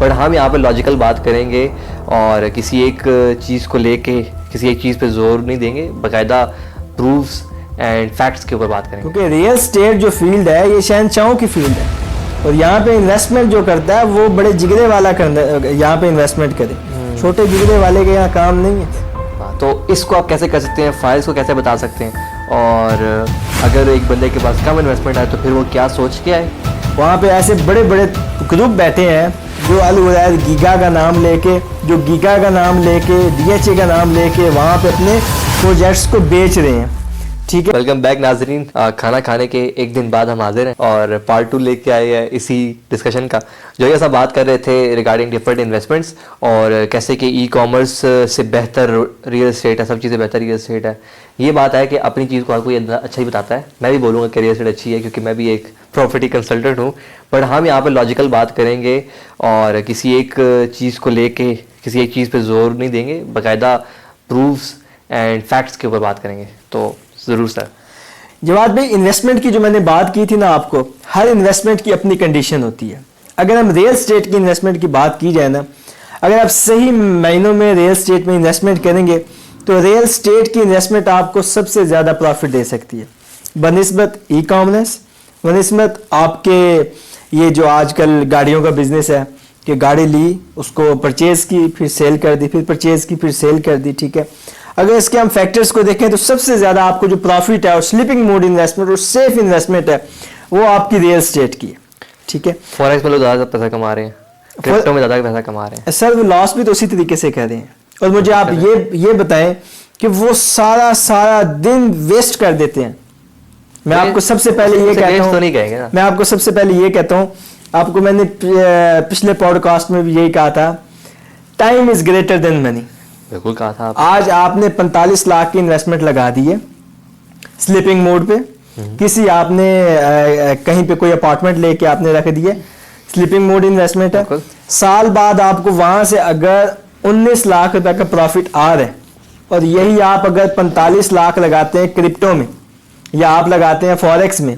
But ہم یہاں پہ لاجیکل بات کریں گے اور کسی ایک چیز کو لے کے کسی ایک چیز پہ زور نہیں دیں گے, باقاعدہ پروفس اینڈ فیکٹس کے اوپر بات کریں گے. کیونکہ ریئل اسٹیٹ جو فیلڈ ہے یہ شہنشاہوں کی فیلڈ ہے, اور یہاں پہ انویسٹمنٹ جو کرتا ہے وہ بڑے جگرے والا یہاں پہ انویسٹمنٹ کرے, چھوٹے جگرے والے کے یہاں کام نہیں ہے. تو اس کو آپ کیسے کر سکتے ہیں, فائلس کو کیسے بتا سکتے ہیں, اور اگر ایک بندے کے پاس کم انویسٹمنٹ ہے تو پھر وہ کیا سوچ کے آئے. وہاں پہ ایسے بڑے بڑے گروپ بیٹھے ہیں جو العدید گیگا کا نام لے کے, جو گیگا کا نام لے کے, ڈی ایچ اے کا نام لے کے وہاں پہ اپنے پروجیکٹس کو بیچ رہے ہیں. ٹھیک ہے, ویلکم بیک ناظرین. کھانا کھانے کے ایک دن بعد ہم حاضر ہیں اور پارٹ 2 لے کے آئے ہیں اسی ڈسکشن کا, جو ایسا بات کر رہے تھے ریگارڈنگ ڈفرنٹ انویسٹمنٹس اور کیسے کہ ای کامرس سے بہتر ریئل اسٹیٹ ہے, سب چیزیں بہتر ریئل اسٹیٹ ہے. یہ بات ہے کہ اپنی چیز کو ہر کوئی اچھا ہی بتاتا ہے, میں بھی بولوں گا کہ ریئل اسٹیٹ اچھی ہے کیونکہ میں بھی ایک پراپرٹی کنسلٹنٹ ہوں. بٹ ہم یہاں پہ لاجیکل بات کریں گے اور کسی ایک چیز کو لے کے کسی ایک چیز پہ زور نہیں دیں گے, باقاعدہ پروفس اینڈ فیکٹس کے اوپر بات کریں گے. تو ضرور سر. جواد بھائی, انویسٹمنٹ کی جو میں نے بات کی تھی نا آپ کو, ہر انویسٹمنٹ کی اپنی کنڈیشن ہوتی ہے. اگر ہم ریئل اسٹیٹ کی انویسٹمنٹ کی بات کی جائے نا, اگر آپ صحیح معنوں میں ریئل اسٹیٹ میں انویسٹمنٹ کریں گے تو ریئل اسٹیٹ کی انویسٹمنٹ آپ کو سب سے زیادہ پروفٹ دے سکتی ہے بنسبت ای کامرس, بنسبت آپ کے یہ جو آج کل گاڑیوں کا بزنس ہے کہ گاڑی لی, اس کو پرچیز کی, پھر سیل کر دی, پھر پرچیز کی, پھر سیل کر دی. ٹھیک ہے, اگر اس کے ہم فیکٹرز کو دیکھیں تو سب سے زیادہ آپ کو جو پروفٹ ہے اور سلیپنگ موڈ انویسٹمنٹ اور سیف انویسٹمنٹ ہے وہ آپ کی ریئل اسٹیٹ کی ہے. ٹھیک ہے, فوریکس میں لوگ زیادہ پیسہ کما رہے ہیں, کرپٹو میں زیادہ پیسہ کما رہے ہیں سر, وہ لاس بھی تو اسی طریقے سے کر رہے ہیں. اور مجھے آپ یہ بتائیں کہ وہ سارا دن ویسٹ کر دیتے ہیں. میں آپ کو سب سے پہلے یہ کہتا ہوں, میں آپ کو سب سے پہلے یہ کہتا ہوں, آپ کو میں نے پچھلے پوڈ کاسٹ میں بھی یہی کہا تھا, ٹائم از گریٹر دین منی. بالکل کہا تھا. آج آپ نے 45 لاکھ کی انویسٹمنٹ لگا دی ہے سلیپنگ موڈ پہ, کسی آپ نے کہیں پہ کوئی اپارٹمنٹ لے کے آپ نے رکھ دیے, سلیپنگ موڈ انویسٹمنٹ ہے. سال بعد آپ کو وہاں سے اگر 19 لاکھ روپے کا پروفٹ آ رہا ہے, اور یہی آپ اگر 45 لاکھ لگاتے ہیں کرپٹو میں یا آپ لگاتے ہیں فوریکس میں,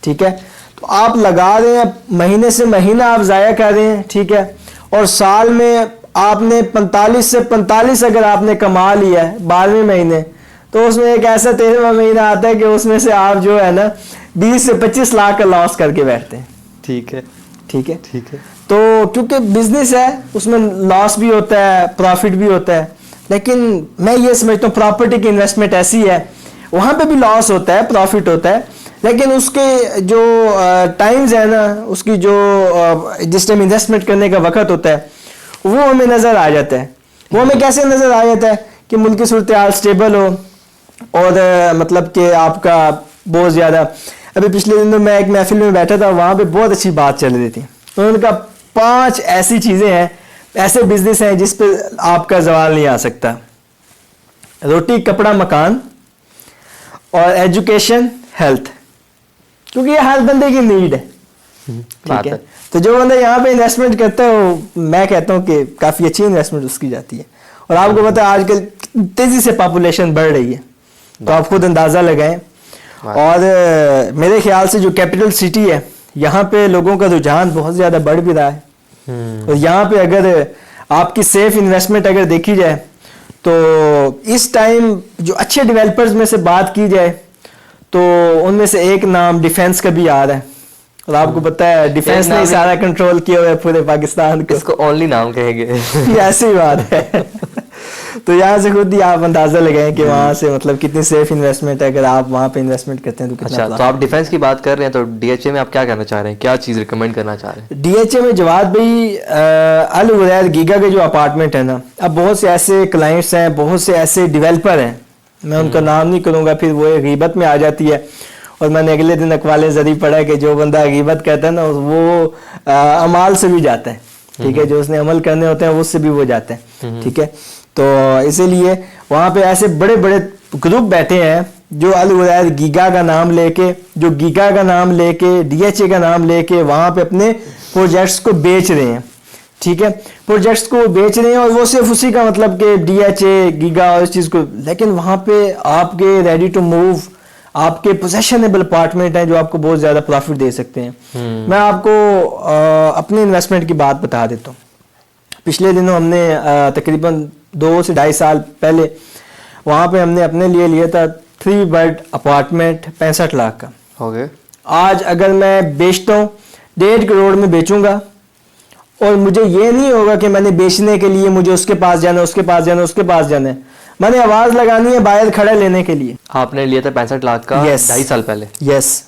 ٹھیک ہے, تو آپ لگا رہے ہیں مہینے سے مہینہ آپ ضائع کر رہے ہیں. ٹھیک ہے, اور سال میں آپ نے 45 سے 45 اگر آپ نے کما لیا ہے 12ویں مہینے, تو اس میں ایک ایسا 13واں مہینہ آتا ہے کہ اس میں سے آپ جو ہے نا 20 سے 25 لاکھ کا لاس کر کے بیٹھتے ہیں. ٹھیک ہے, ٹھیک ہے, ٹھیک ہے. تو کیونکہ بزنس ہے اس میں لاس بھی ہوتا ہے, پروفٹ بھی ہوتا ہے, لیکن میں یہ سمجھتا ہوں پراپرٹی کی انویسٹمنٹ ایسی ہے, وہاں پہ بھی لاس ہوتا ہے, پروفٹ ہوتا ہے, لیکن اس کے جو ٹائمز ہے نا, اس کی جو جس ٹائم انویسٹمنٹ کرنے کا وقت ہوتا ہے وہ ہمیں نظر آ جاتا ہے. وہ ہمیں کیسے نظر آ جاتا ہے کہ ملکی صورتحال سٹیبل ہو, اور مطلب کہ آپ کا بہت زیادہ. ابھی پچھلے دنوں میں ایک محفل میں بیٹھا تھا, وہاں پہ بہت اچھی بات چل رہی تھی. انہوں نے کہا 5 ایسی چیزیں ہیں, ایسے بزنس ہیں جس پہ آپ کا زوال نہیں آ سکتا: روٹی, کپڑا, مکان, اور ایجوکیشن, ہیلتھ. کیونکہ یہ ہر بندے کی نیڈ ہے. ٹھیک ہے, تو جو بندہ یہاں پہ انویسٹمنٹ کرتا ہے وہ میں کہتا ہوں کہ کافی اچھی انویسٹمنٹ اس کی جاتی ہے. اور آپ کو پتا ہے آج کل تیزی سے پاپولیشن بڑھ رہی ہے, تو آپ خود اندازہ لگائیں. اور میرے خیال سے جو کیپٹل سٹی ہے یہاں پہ لوگوں کا رجحان بہت زیادہ بڑھ بھی رہا ہے. اور یہاں پہ اگر آپ کی سیف انویسٹمنٹ اگر دیکھی جائے تو اس ٹائم جو اچھے ڈیولپرز میں سے بات کی جائے تو ان میں سے ایک نام ڈیفینس کا بھی آ رہا ہے. اور آپ کو پتا ہے ڈیفینس نے سارا کنٹرول کیا ہوا ہے پورے پاکستان کو. اس کو اونلی نام کہیں گے, یہ ایسی بات ہے. تو یہاں سے خود ہی آپ اندازہ لگائیں کہ وہاں سے مطلب کتنی سیف انویسٹمنٹ ہے. اگر آپ وہاں پہ انویسٹمنٹ کرتے ہیں تو کتنا. اچھا, تو آپ ڈیفینس کی بات کر رہے ہیں, تو ڈی ایچ اے میں آپ کیا کہنا چاہ رہے ہیں, کیا چیز ریکمینڈ کرنا چاہ رہے ہیں؟ ڈی ایچ اے میں جواد بھائی العدید گیگا کے جو اپارٹمنٹ ہے نا, اب بہت سے ایسے کلائنٹس ہیں, بہت سے ایسے ڈیولپر ہیں, میں ان کا نام نہیں کروں گا پھر وہ غیبت میں آ جاتی ہے. اور میں نے اگلے دن اقوال زری پڑھا ہے کہ جو بندہ غیبت کرتا ہے نا وہ اعمال سے بھی جاتا ہے. ٹھیک ہے, جو اس نے عمل کرنے ہوتے ہیں اس سے بھی وہ جاتے ہیں. ٹھیک ہے, تو اسی لیے وہاں پہ ایسے بڑے بڑے گروپ بیٹھے ہیں جو العدید گیگا کا نام لے کے, جو گیگا کا نام لے کے, ڈی ایچ اے کا نام لے کے وہاں پہ اپنے پروجیکٹس کو بیچ رہے ہیں. ٹھیک ہے, پروجیکٹس کو بیچ رہے ہیں, اور وہ صرف اسی کا مطلب کہ ڈی ایچ اے گیگا اور اس چیز کو, لیکن وہاں پہ آپ کے ریڈی ٹو موو, آپ کے پوزیشنیبل اپارٹمنٹ ہیں جو آپ کو بہت زیادہ پروفٹ دے سکتے ہیں. میں آپ کو اپنی انویسٹمنٹ کی بات بتا دیتا ہوں. پچھلے دنوں ہم نے تقریباً 2 سے 2.5 سال پہلے وہاں پہ ہم نے اپنے لیے لیا تھا 3 بیڈ اپارٹمنٹ 65 لاکھ کا. ہو گئے. آج اگر میں بیچتا ہوں 1.5 کروڑ میں بیچوں گا, اور مجھے یہ نہیں ہوگا کہ میں نے بیچنے کے لیے مجھے اس کے پاس جانا ہے, اس کے پاس جانا ہے, اس کے پاس جانا ہے, میں نے آواز لگانی ہے باہر کھڑا لینے کے لیے. آپ نے لیا تھا 65 لاکھ کا 2.5 سال پہلے. یس,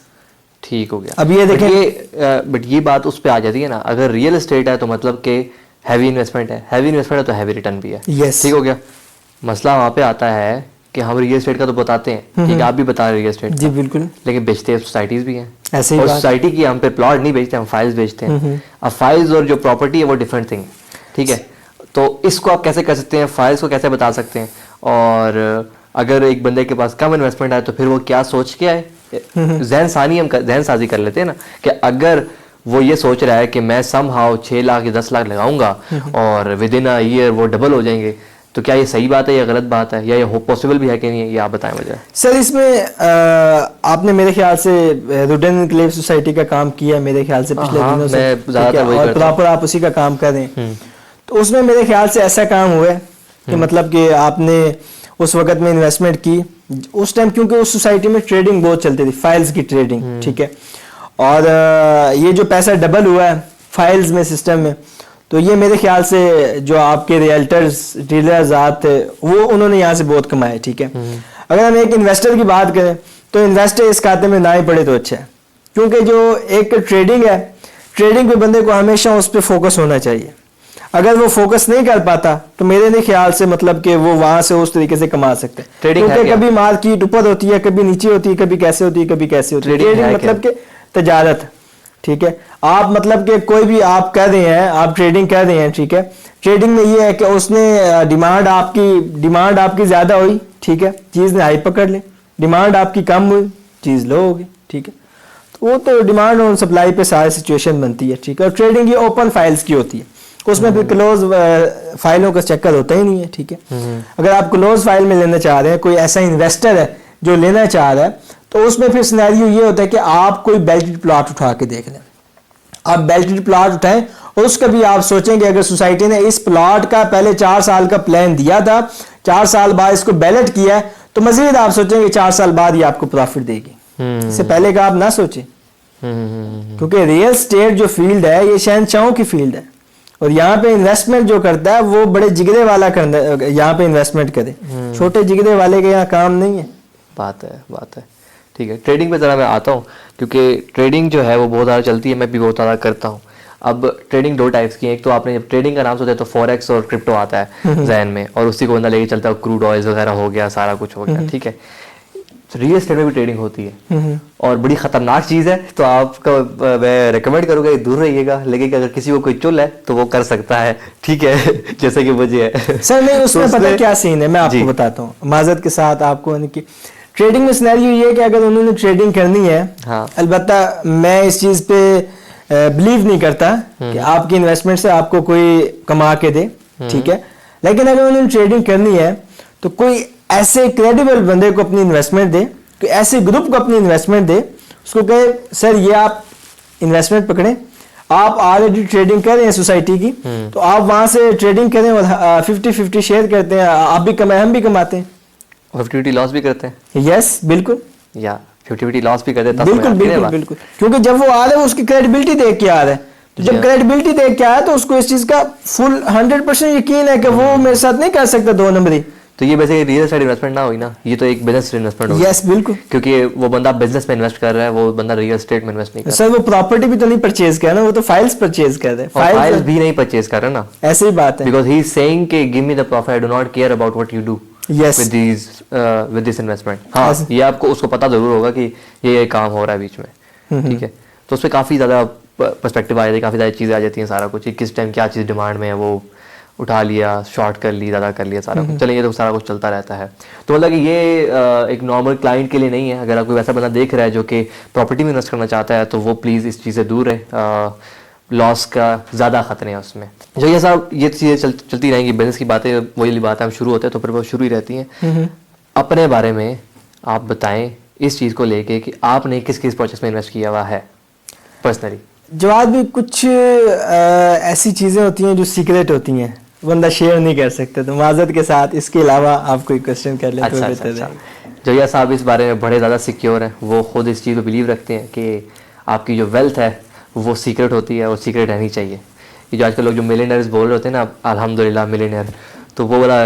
ٹھیک ہو گیا. اب یہ دیکھیں, بٹ یہ بات اس پہ آ جاتی ہے نا, اگر ریئل اسٹیٹ ہے تو مطلب کہ ہیوی انویسٹمنٹ ہے, ہیوی انویسٹمنٹ ہے تو ہیوی ریٹرن بھی ہے. ٹھیک ہو گیا. مسئلہ وہاں پہ آتا ہے کہ ہم ریئل اسٹیٹ کا تو بتاتے ہیں, ٹھیک ہے آپ بھی بتا رہے ریئل اسٹیٹ. جی بالکل, لیکن بیچتے سوسائٹیز بھی ہیں. ایسے اور ہی سوسائٹی کی ہم پہ پلاٹ نہیں بیچتے, ہم فائلز بیچتے ہیں. اب فائلز اور جو پراپرٹی ہے وہ ڈفرینٹ تھنگ ہے. ٹھیک ہے, تو اس کو آپ کیسے کر سکتے ہیں, فائلز کو کیسے بتا سکتے ہیں, اور اگر ایک بندے کے پاس کم انویسٹمنٹ ہے تو پھر وہ کیا سوچ کے آئے. ذہن سازی کر لیتے ہیں نا, کہ اگر وہ یہ سوچ رہا ہے کہ میں سم ہاؤ 6 لاکھ یا 10 لاکھ لگاؤں گا اور ود ان اے ایئر وہ ڈبل ہو جائیں گے, تو کیا یہ صحیح بات ہے یا غلط بات ہے, یا یہ پاسبل بھی ہے کہ نہیں ہے, یہ آپ بتائیں مجھے. سر اس میں آپ نے میرے خیال سے روڈن انکلیو سوسائٹی کا کام کیا میرے خیال سے پچھلے دنوں سے, اور پراپر آپ اسی کا کام کر رہے ہیں. تو اس میں میرے خیال سے ایسا کام ہوا ہے کہ مطلب کہ آپ نے اس وقت میں انویسٹمنٹ کی اس ٹائم, کیونکہ اس سوسائٹی میں ٹریڈنگ بہت چلتی تھی, فائلز کی ٹریڈنگ. ٹھیک ہے, اور یہ جو پیسہ ڈبل ہوا ہے فائلز میں, سسٹم میں, تو یہ میرے خیال سے جو آپ کے ریئلٹرز ڈیلرز آتے وہ انہوں نے یہاں سے بہت کمائے. ٹھیک ہے, اگر ہم ایک انویسٹر کی بات کریں تو انویسٹر اس کھاتے میں نہ ہی پڑے تو اچھا ہے, کیونکہ جو ایک ٹریڈنگ ہے, ٹریڈنگ پہ بندے کو ہمیشہ اس پہ فوکس ہونا چاہیے. اگر وہ فوکس نہیں کر پاتا تو میرے نہیں خیال سے مطلب کہ وہ وہاں سے اس طریقے سے کما سکتے ہیں, کیونکہ کبھی مارکیٹ اوپر ہوتی ہے, کبھی نیچے ہوتی ہے, کبھی کیسے ہوتی ہے, کبھی کیسے ہوتی ہے. ٹریڈنگ مطلب کہ تجارت. ٹھیک ہے, آپ مطلب کہ کوئی بھی آپ کر رہے ہیں, آپ ٹریڈنگ کر رہے ہیں. ٹھیک ہے, ٹریڈنگ میں یہ ہے کہ اس نے ڈیمانڈ آپ کی زیادہ ہوئی, ٹھیک ہے, چیز نے ہائی پکڑ لی. ڈیمانڈ آپ کی کم ہوئی, چیز لو ہوگی. ٹھیک ہے, تو وہ تو ڈیمانڈ اور سپلائی پہ ساری سچویشن بنتی ہے. ٹھیک ہے, اور ٹریڈنگ یہ اوپن فائلز کی ہوتی ہے, اس میں پھر کلوز فائلوں کا چکر ہوتا ہی نہیں ہے. ٹھیک ہے, اگر آپ کلوز فائل میں لینا چاہ رہے ہیں, کوئی ایسا انویسٹر ہے جو لینا چاہ رہا ہے, تو اس میں پھر سینیریو یہ ہوتا ہے کہ آپ کوئی بیلٹڈ پلاٹ اٹھا کے دیکھ لیں. آپ بیلٹڈ پلاٹ اٹھائیں, اور اس کا بھی آپ سوچیں کہ اگر سوسائٹی نے اس پلاٹ کا پہلے 4 سال کا پلان دیا تھا, 4 سال بعد اس کو بیلٹ کیا ہے, تو مزید آپ سوچیں کہ 4 سال بعد یہ آپ کو پروفٹ دے گی. اس سے پہلے کا آپ نہ سوچیں, کیونکہ ریئل اسٹیٹ جو فیلڈ ہے یہ شہنشاہوں کی فیلڈ ہے, اور یہاں پہ انویسٹمنٹ جو کرتا ہے وہ بڑے جگرے والا یہاں پہ انویسٹمنٹ کرے, چھوٹے جگرے والے کے یہاں کام نہیں ہے. بات ہے. ٹھیک ہے, ٹریڈنگ پہ ذرا میں آتا ہوں, کیونکہ ٹریڈنگ جو ہے وہ بہت زیادہ چلتی ہے, میں بھی بہت زیادہ کرتا ہوں. اب ٹریڈنگ 2 ٹائپس کی ہیں. ایک تو آپ نے جب ٹریڈنگ کا نام سوچا تو فوریکس اور کرپٹو آتا ہے ذہن میں, اور اسی کو بندہ لے کے چلتا ہے, کروڈ آئلز وغیرہ ہو گیا, سارا کچھ ہو گیا. ٹھیک ہے, ریئل اسٹیٹ میں بھی ٹریڈنگ ہوتی ہے, اور بڑی خطرناک چیز ہے. تو آپ کو میں ریکمینڈ کروں گا دور رہیے گا, لیکن اگر کسی کو کوئی چل ہے تو وہ کر سکتا ہے. ٹھیک ہے, جیسے کہ مجھے ہے. سر نہیں, اس میں پتہ کیا سین ہے, میں آپ کو بتاتا ہوں معذرت کے ساتھ آپ کو. ٹریڈنگ میں سینیریو یہ ہے کہ اگر انہوں نے ٹریڈنگ کرنی ہے, البتہ میں اس چیز پہ بلیو نہیں کرتا کہ آپ کی انویسٹمنٹ سے آپ کو کوئی کما کے دے. ٹھیک ہے, لیکن اگر انہوں نے ٹریڈنگ کرنی ہے تو کوئی ایسے کریڈیبل بندے کو اپنی انویسٹمنٹ دے, کوئی ایسے گروپ کو اپنی انویسٹمنٹ دے, اس کو کہے سر یہ آپ انویسٹمنٹ پکڑیں, آپ آلریڈی ٹریڈنگ کر رہے ہیں سوسائٹی کی, تو آپ وہاں سے ٹریڈنگ کریں اور 50-50 شیئر کرتے ہیں, آپ بھی کمائیں ہم بھی کماتے ہیں, 50-50 لاس بھی کرتے ہیں. یس بالکل, یا 50-50 لاس بھی کرتے ہیں. بالکل, کیونکہ جب وہ آ رہا ہے اس کی کریڈیبلٹی دیکھ کے آ رہا ہے, تو جب کریڈیبلٹی دیکھ کے آیا تو اس کو اس چیز کا فل 100% یقین ہے کہ وہ میرے ساتھ نہیں کر سکتا 2 نمبری. تو یہ ویسے ریئل اسٹیٹ انویسٹمنٹ نہ ہوئی نا, یہ تو ایک بزنس انویسٹمنٹ ہوگی. یس بالکل, کیونکہ وہ بندہ بزنس میں انویسٹ کر رہا ہے, وہ بندہ ریئل اسٹیٹ میں انویسٹ نہیں کر رہا. سر وہ پراپرٹی بھی تو نہیں پرچیز کر رہا نا, وہ تو فائلز پرچیز کر رہا ہے. فائلز بھی نہیں پرچیز کر رہا نا, ایسی ہی بات ہے. بیکاز ہی از سیئنگ کہ give me the profit, I do not care about what you do with this investment. ہاں یہ آپ کو اس کو پتہ ضرور ہوگا کہ یہ کام ہو رہا ہے بیچ میں. ٹھیک ہے, تو اس پہ کافی زیادہ پرسپیکٹیو آ جاتی ہے, کافی زیادہ چیزیں آ جاتی ہیں, سارا کچھ کس ٹائم کیا چیز ڈیمانڈ میں ہے وہ اٹھا لیا, شارٹ کر لی, زیادہ کر لیا, سارا کچھ. چلیں یہ تو سارا کچھ چلتا رہتا ہے. تو مطلب کہ یہ ایک نارمل کلائنٹ کے لیے نہیں ہے. اگر آپ کوئی ویسا بندہ دیکھ رہا ہے جو کہ پراپرٹی میں انویسٹ کرنا چاہتا ہے تو وہ پلیز اس چیز سے دور رہے, لاس کا زیادہ خطرے ہیں اس میں. جو یہ صاحب یہ چیزیں چلتی رہیں گی, بزنس کی باتیں وہی بات ہے, ہم شروع ہوتے ہیں تو پھر وہ شروع ہی رہتی ہیں. اپنے بارے میں آپ بتائیں اس چیز کو لے کے کہ آپ نے کس پروجیکٹ میں انویسٹ کیا ہوا ہے پرسنلی. جواد بھی کچھ ایسی چیزیں ہوتی ہیں جو سیکریٹ ہوتی ہیں, بندہ شیئر نہیں کر سکتا, تو معذرت کے ساتھ اس کے علاوہ آپ کوئی کوشچن کر لیں تو بہتر ہے. جویا صاحب اس بارے میں بڑے زیادہ سیکیور ہیں, وہ خود اس چیز کو بلیو رکھتے ہیں کہ آپ کی جو ویلتھ ہے وہ سیکرٹ ہوتی ہے, وہ سیکرٹ رہنی چاہیے. یہ جو آج کل لوگ جو ملینئرز بول رہے ہوتے ہیں نا, الحمدللہ ملینئر, تو وہ والا